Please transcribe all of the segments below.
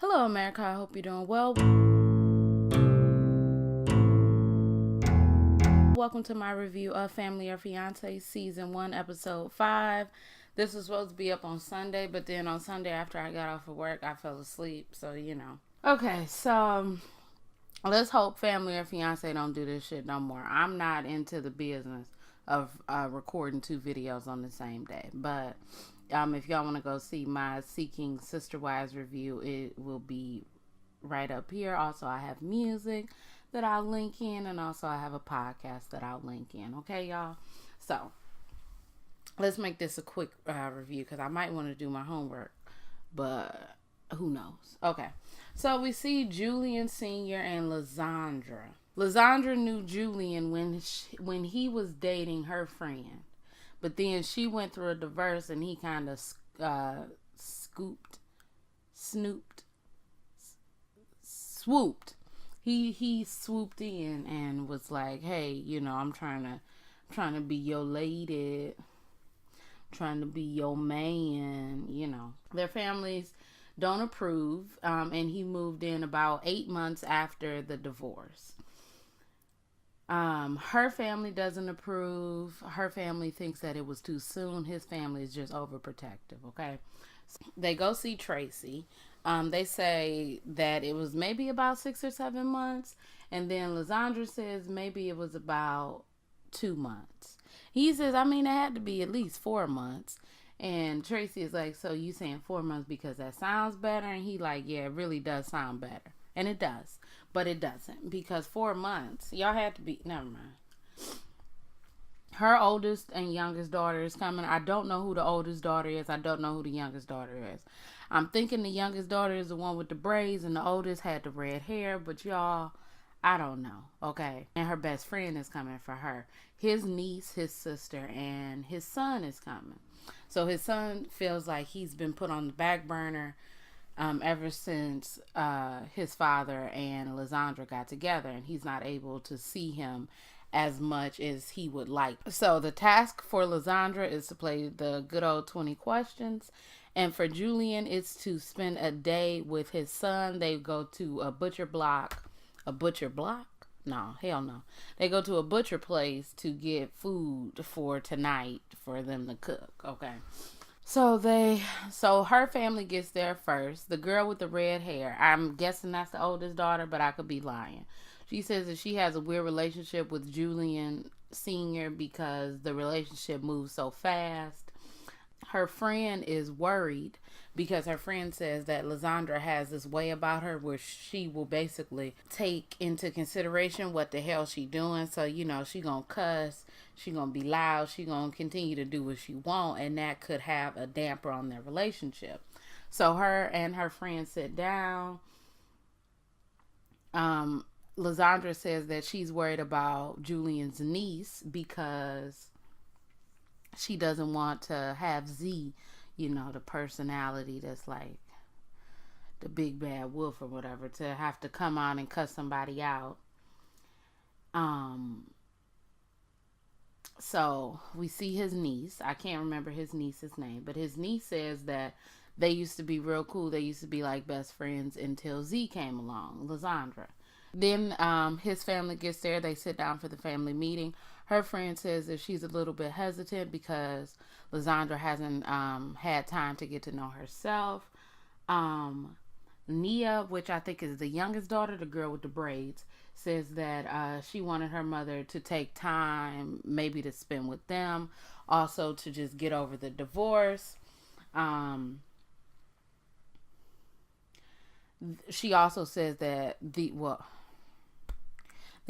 Hello, America. I hope you're doing well. Welcome to my review of Family or Fiance Season 1, Episode 5. This was supposed to be up on Sunday, but then on Sunday after I got off of work, I fell asleep. So, Okay, so let's hope Family or Fiance don't do this shit no more. I'm not into the business of recording two videos on the same day. But if y'all want to go see my Seeking Sister Wives review, it will be right up here. Also, I have music that I'll link in, and also I have a podcast that I'll link in. Okay, y'all? So, let's make this a quick review because I might want to do my homework, but who knows? Okay, so we see Julian Sr. and Lysandra. Lysandra knew Julian when he was dating her friend, but then she went through a divorce and he kind of swooped. He swooped in and was like, "Hey, I'm trying to be your lady, trying to be your man." Their families don't approve, and he moved in about 8 months after the divorce. Her family doesn't approve. Her family thinks that it was too soon. His family is just overprotective. Okay, so they go see Tracy. They say that it was maybe about 6 or 7 months, and then Lysandra says maybe it was about 2 months. He says, it had to be at least 4 months. And Tracy is like, so you saying 4 months because that sounds better? And he like, yeah, it really does sound better. And it does. But it doesn't, because 4 months, y'all had to be, never mind. Her oldest and youngest daughter is coming. I don't know who the oldest daughter is. I don't know who the youngest daughter is. I'm thinking the youngest daughter is the one with the braids and the oldest had the red hair. But y'all, I don't know. Okay. And her best friend is coming for her. His niece, his sister, and his son is coming. So his son feels like he's been put on the back burner ever since his father and Lysandra got together, and he's not able to see him as much as he would like. So the task for Lysandra is to play the good old 20 questions, and for Julian it's to spend a day with his son. They go to a butcher block. No, hell no. They go to a butcher place to get food for tonight for them to cook. Okay. So her family gets there first. The girl with the red hair, I'm guessing that's the oldest daughter, but I could be lying. She says that she has a weird relationship with Julian Sr. because the relationship moves so fast. Her friend is worried because her friend says that Lysandra has this way about her where she will basically take into consideration what the hell she doing. So, she gonna cuss, she gonna be loud, she gonna continue to do what she want, and that could have a damper on their relationship. So her and her friend sit down. Lysandra says that she's worried about Julian's niece because she doesn't want to have Z, the personality that's like the big bad wolf or whatever, to have to come on and cuss somebody out. So we see his niece. I can't remember his niece's name, but his niece says that they used to be real cool. They used to be like best friends until Z came along, Lysandra. Then his family gets there. They sit down for the family meeting. Her friend says that she's a little bit hesitant because Lysandra hasn't had time to get to know herself. Nia, which I think is the youngest daughter, the girl with the braids, says that she wanted her mother to take time maybe to spend with them. Also to just get over the divorce. She also says that the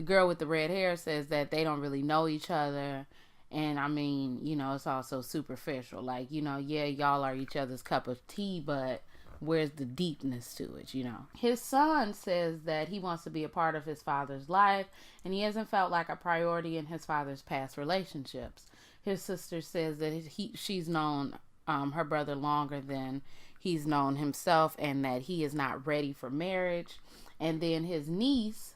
girl with the red hair says that they don't really know each other. And it's also superficial. Like, yeah, y'all are each other's cup of tea, but where's the deepness to it, His son says that he wants to be a part of his father's life, and he hasn't felt like a priority in his father's past relationships. His sister says that she's known her brother longer than he's known himself, and that he is not ready for marriage. And then his niece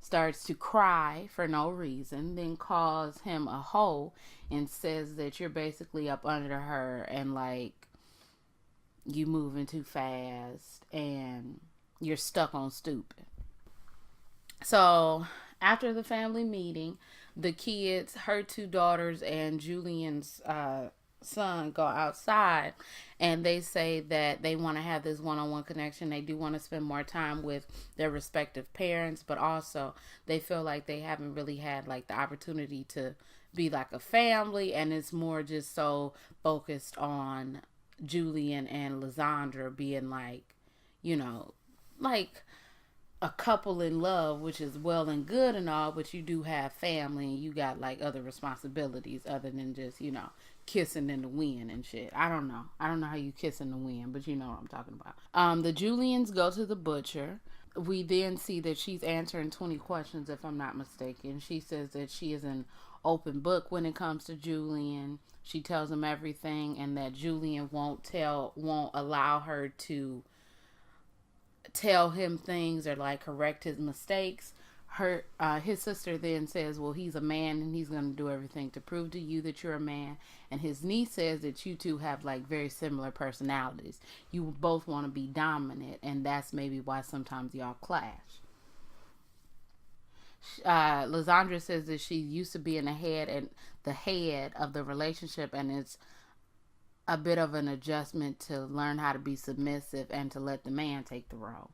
starts to cry for no reason, then calls him a hoe and says that you're basically up under her and like you moving too fast and You're stuck on stupid. So after the family meeting, the kids, her two daughters, and Julian's son go outside, and they say that they want to have this one-on-one connection. They do want to spend more time with their respective parents, but also they feel like they haven't really had like the opportunity to be like a family, and it's more just so focused on Julian and Lysandra being like, you know, like a couple in love, which is well and good and all, but you do have family and you got like other responsibilities other than just, kissing in the wind and shit. I don't know. I don't know how you kiss in the wind, but you know what I'm talking about. The Julians go to the butcher. We then see that she's answering 20 questions, if I'm not mistaken. She says that she is an open book when it comes to Julian. She tells him everything, and that Julian won't allow her to tell him things or like correct his mistakes. His sister then says, well, he's a man and he's going to do everything to prove to you that you're a man. And his niece says that you two have like very similar personalities. You both want to be dominant, and that's maybe why sometimes y'all clash. Lysandra says that she used to be in the head of the relationship, and it's a bit of an adjustment to learn how to be submissive and to let the man take the role.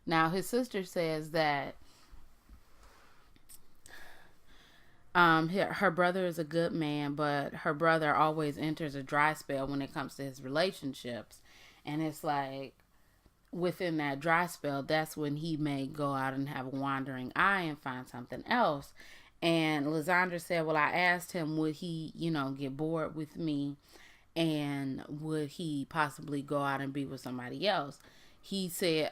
Now, his sister says that her brother is a good man, but her brother always enters a dry spell when it comes to his relationships. And it's like, within that dry spell, that's when he may go out and have a wandering eye and find something else. And Lysandra said, well, I asked him, would he, get bored with me, and would he possibly go out and be with somebody else? He said,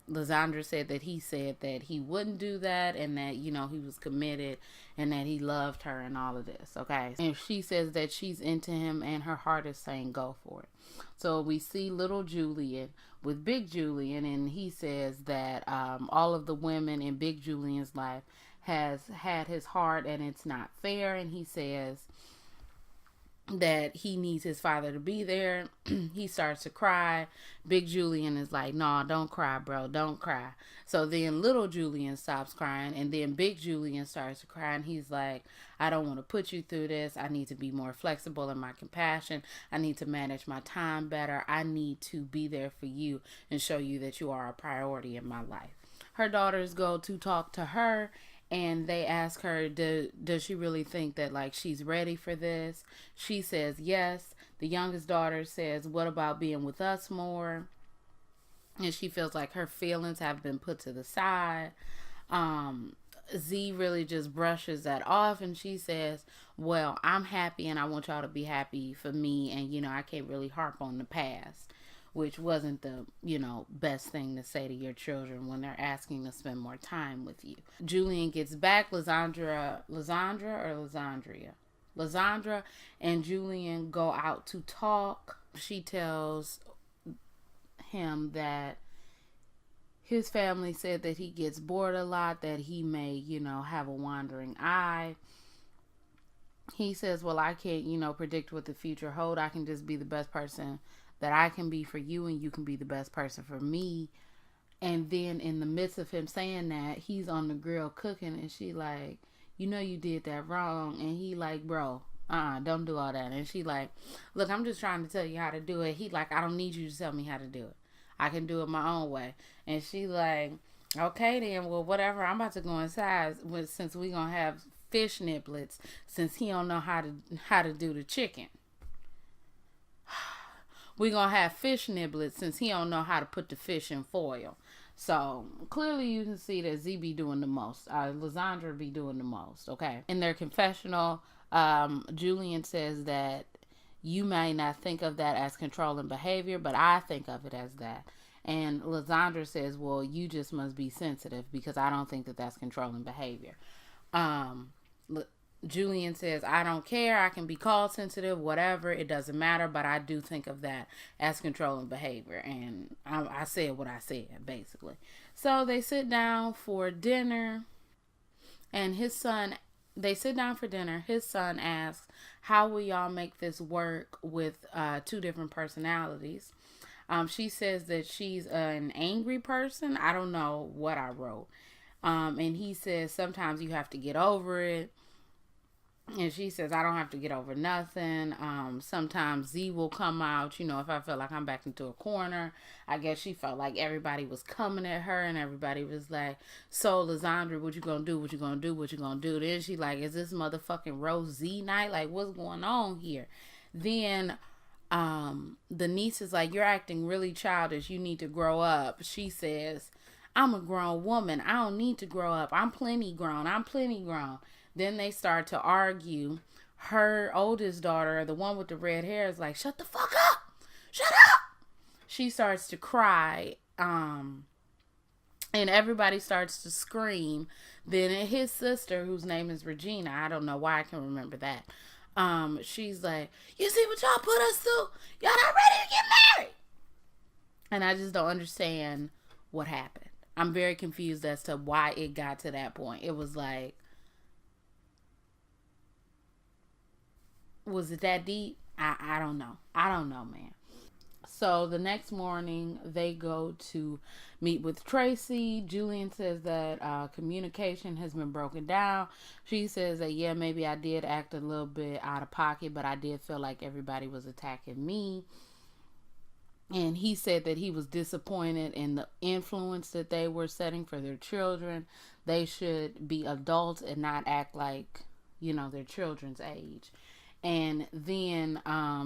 Lysandra said that he wouldn't do that, and that, he was committed and that he loved her and all of this. Okay. And she says that she's into him and her heart is saying go for it. So we see little Julian with Big Julian, and he says that all of the women in Big Julian's life has had his heart and it's not fair. And he says that he needs his father to be there. He starts to cry. Big Julian is like, no, don't cry, bro. Don't cry. So then little Julian stops crying, and then Big Julian starts to cry, and he's like, I don't want to put you through this. I need to be more flexible in my compassion. I need to manage my time better. I need to be there for you and show you that you are a priority in my life. Her daughters go to talk to her, and they ask her, does she really think that like she's ready for this? She says yes. The youngest daughter says, what about being with us more? And she feels like her feelings have been put to the side. Z really just brushes that off, and she says, well, I'm happy and I want y'all to be happy for me, and I can't really harp on the past, which wasn't the, best thing to say to your children when they're asking to spend more time with you. Julian gets back. Lysandra and Julian go out to talk. She tells him that his family said that he gets bored a lot, that he may, have a wandering eye. He says, well, I can't, predict what the future hold. I can just be the best person that I can be for you, and you can be the best person for me. And then in the midst of him saying that, he's on the grill cooking, and she like, you did that wrong. And he like, bro, don't do all that. And she like, look, I'm just trying to tell you how to do it. He like, I don't need you to tell me how to do it. I can do it my own way. And she like, okay then, well, whatever. I'm about to go inside since we gonna have fish niblets, since he don't know how to do the chicken. We gonna have fish niblets since he don't know how to put the fish in foil. So clearly you can see that Z be doing the most. Lysandra be doing the most. Okay. In their confessional, Julian says that you may not think of that as controlling behavior, but I think of it as that. And Lysandra says, well, you just must be sensitive, because I don't think that that's controlling behavior. Julian says, I don't care. I can be called sensitive, whatever. It doesn't matter. But I do think of that as controlling behavior. And I said what I said, basically. So they sit down for dinner. And his son they sit down for dinner. His son asks, how will y'all make this work with two different personalities? She says that she's an angry person. I don't know what I wrote. And he says sometimes you have to get over it. And she says, I don't have to get over nothing. Sometimes Z will come out, if I feel like I'm back into a corner. I guess she felt like everybody was coming at her and everybody was like, so Lizandra, what you gonna do? What you gonna do? What you gonna do? Then she like, is this motherfucking Rose Z night? Like, what's going on here? Then the niece is like, you're acting really childish. You need to grow up. She says, I'm a grown woman. I don't need to grow up. I'm plenty grown. Then they start to argue. Her oldest daughter, the one with the red hair, is like, shut the fuck up. Shut up. She starts to cry. And everybody starts to scream. Then his sister, whose name is Regina, I don't know why I can remember that. She's like, you see what y'all put us through? Y'all not ready to get married. And I just don't understand what happened. I'm very confused as to why it got to that point. It was like, was it that deep? I don't know. I don't know, man. So the next morning, they go to meet with Tracy. Julian says that communication has been broken down. She says that, yeah, maybe I did act a little bit out of pocket, but I did feel like everybody was attacking me. And he said that he was disappointed in the influence that they were setting for their children. They should be adults and not act like, their children's age. And then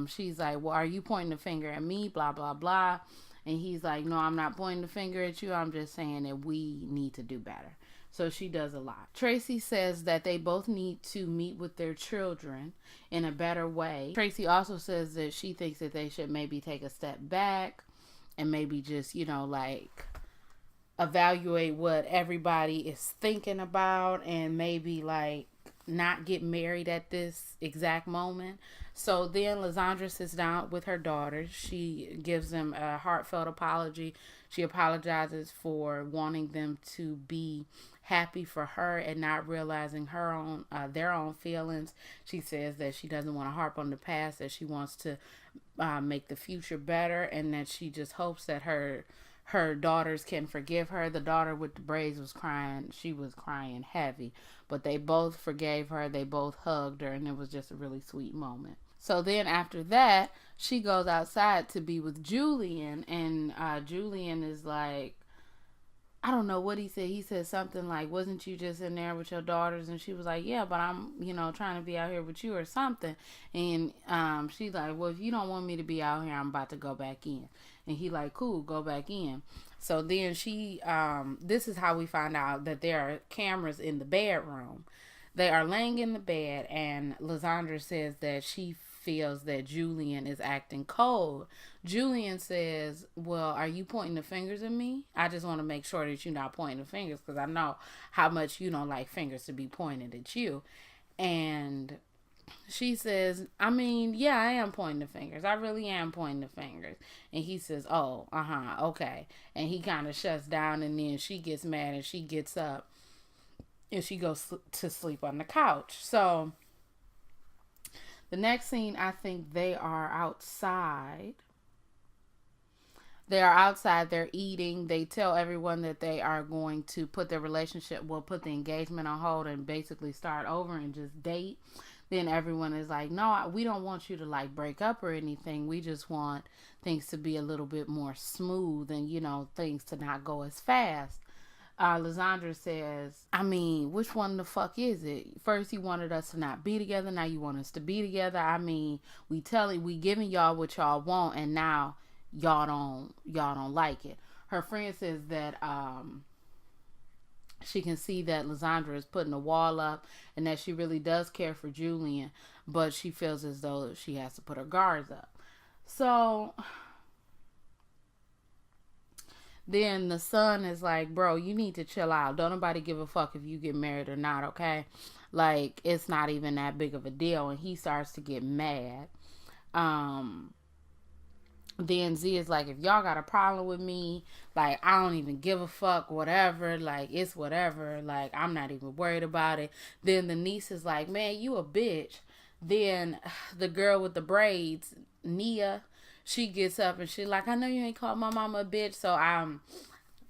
she's like, well, are you pointing the finger at me? Blah, blah, blah. And he's like, no, I'm not pointing the finger at you. I'm just saying that we need to do better. So she does a lot. Tracy says that they both need to meet with their children in a better way. Tracy also says that she thinks that they should maybe take a step back and maybe just, evaluate what everybody is thinking about and maybe not get married at this exact moment. So then Lizandra sits down with her daughters. She gives them a heartfelt apology. She apologizes for wanting them to be happy for her and not realizing their own feelings. She says that she doesn't want to harp on the past, that she wants to make the future better, and that she just hopes that her daughters can forgive her. The daughter with the braids was crying. She was crying heavy. But they both forgave her. They both hugged her. And it was just a really sweet moment. So then after that, she goes outside to be with Julian. And Julian is like, I don't know what he said. He said something like, wasn't you just in there with your daughters? And she was like, yeah, but I'm, trying to be out here with you or something. And she's like, well, if you don't want me to be out here, I'm about to go back in. And he like, cool, go back in. So then she, this is how we find out that there are cameras in the bedroom. They are laying in the bed, and Lizandra says that she feels that Julian is acting cold. Julian says, well, are you pointing the fingers at me? I just want to make sure that you're not pointing the fingers because I know how much you don't like fingers to be pointed at you. And she says, I mean, yeah, I am pointing the fingers. I really am pointing the fingers. And he says, oh, okay. And he kind of shuts down, and then she gets mad and she gets up and she goes to sleep on the couch. So the next scene, I think they are outside. They're eating. They tell everyone that they are going to put the engagement on hold and basically start over and just date. Then everyone is like, no, we don't want you to break up or anything. We just want things to be a little bit more smooth and, things to not go as fast. Lizandra says, I mean, which one the fuck is it? First you wanted us to not be together. Now you want us to be together. I mean, we giving y'all what y'all want, and now y'all don't like it. Her friend says that, she can see that Lizandra is putting a wall up and that she really does care for Julian, but she feels as though she has to put her guards up. So then the son is like, bro, you need to chill out. Don't nobody give a fuck if you get married or not, okay? It's not even that big of a deal. And he starts to get mad. Then Z is like, if y'all got a problem with me, like, I don't even give a fuck, whatever, like, it's whatever, like, I'm not even worried about it. Then the niece is like, man, you a bitch. Then the girl with the braids, Nia, she gets up and she's like, I know you ain't called my mama a bitch. So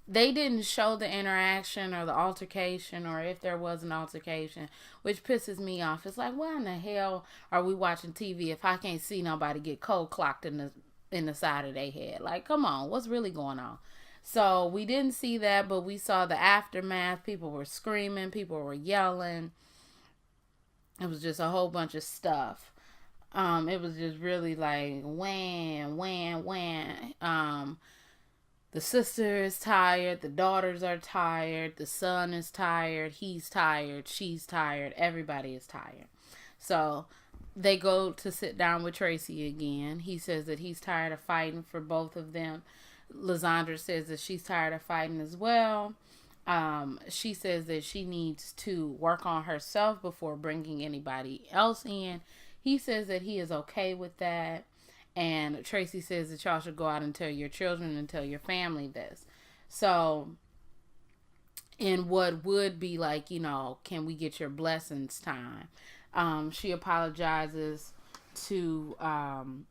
they didn't show the interaction or the altercation, or if there was an altercation, which pisses me off. It's like, why in the hell are we watching TV if I can't see nobody get cold clocked in the side of their head? Like, come on, what's really going on? So we didn't see that, but we saw the aftermath. People were screaming, people were yelling. It was just a whole bunch of stuff. It was just really like wham, wham, wham. The sister is tired, the daughters are tired, the son is tired, he's tired, she's tired, everybody is tired. So they go to sit down with Tracy again. He says that he's tired of fighting for both of them. Lysandra says that she's tired of fighting as well. She says that she needs to work on herself before bringing anybody else in. He says that he is okay with that. And Tracy says that y'all should go out and tell your children and tell your family this. So, in what would be like, can we get your blessings time? She apologizes to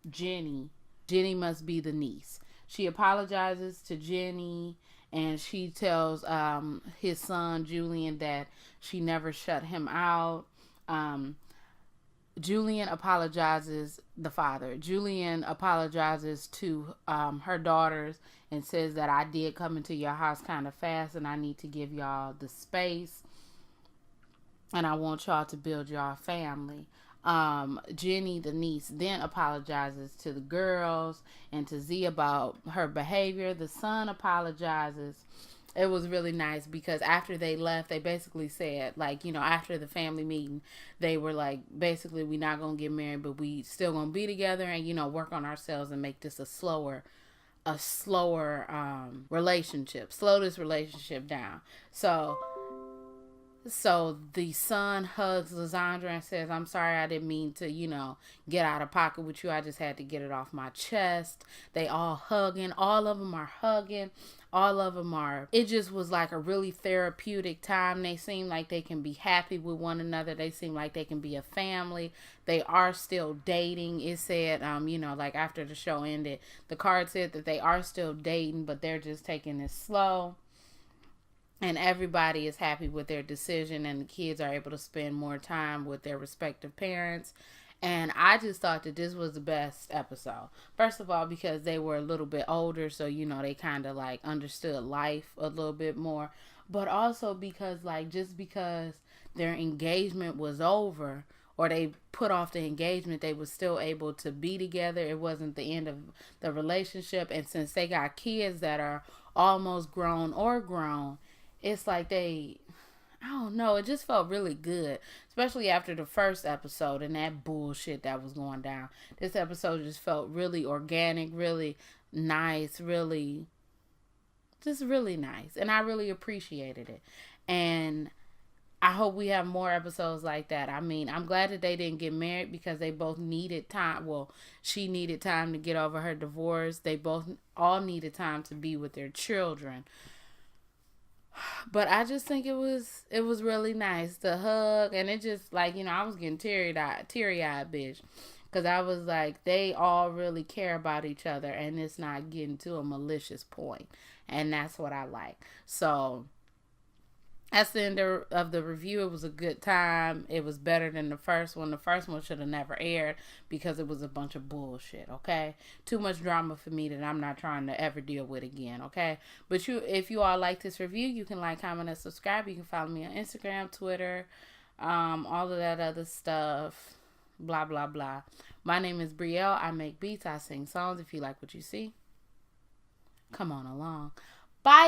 Jenny. Jenny must be the niece. She apologizes to Jenny, and she tells his son Julian that she never shut him out. Julian apologizes, the father. Julian apologizes to her daughters and says that I did come into your house kind of fast and I need to give y'all the space and I want y'all to build y'all family. Jenny, the niece, then apologizes to the girls and to Z about her behavior. The son apologizes. It was really nice because after they left, they basically said, like, after the family meeting, they were like, basically, we're not going to get married, but we still going to be together and, work on ourselves and make this a slower relationship. Slow this relationship down. So the son hugs Lysandra and says, I'm sorry, I didn't mean to, get out of pocket with you. I just had to get it off my chest. They all hugging. All of them are hugging. All of them are. It just was like a really therapeutic time. They seem like they can be happy with one another. They seem like they can be a family. They are still dating. It said, like after the show ended, the card said that they are still dating, but they're just taking it slow. And everybody is happy with their decision, and the kids are able to spend more time with their respective parents. And I just thought that this was the best episode. First of all, because they were a little bit older, so, they kind of like understood life a little bit more. But also because, like, just because their engagement was over or they put off the engagement, they were still able to be together. It wasn't the end of the relationship. And since they got kids that are almost grown or grown, it's like I don't know, it just felt really good, especially after the first episode and that bullshit that was going down. This episode just felt really organic, really nice, really nice, and I really appreciated it. And I hope we have more episodes like that. I mean, I'm glad that they didn't get married because they both needed time. Well, she needed time to get over her divorce. They both all needed time to be with their children. But I just think it was really nice to hug, and it just like, I was getting teary-eyed, bitch, because I was like, they all really care about each other, and it's not getting to a malicious point, and that's what I like. So that's the end of the review. It was a good time. It was better than the first one. The first one should have never aired because it was a bunch of bullshit, okay? Too much drama for me that I'm not trying to ever deal with again, okay? But if you all like this review, you can like, comment, and subscribe. You can follow me on Instagram, Twitter, all of that other stuff, blah, blah, blah. My name is Brielle. I make beats. I sing songs. If you like what you see, come on along. Bye.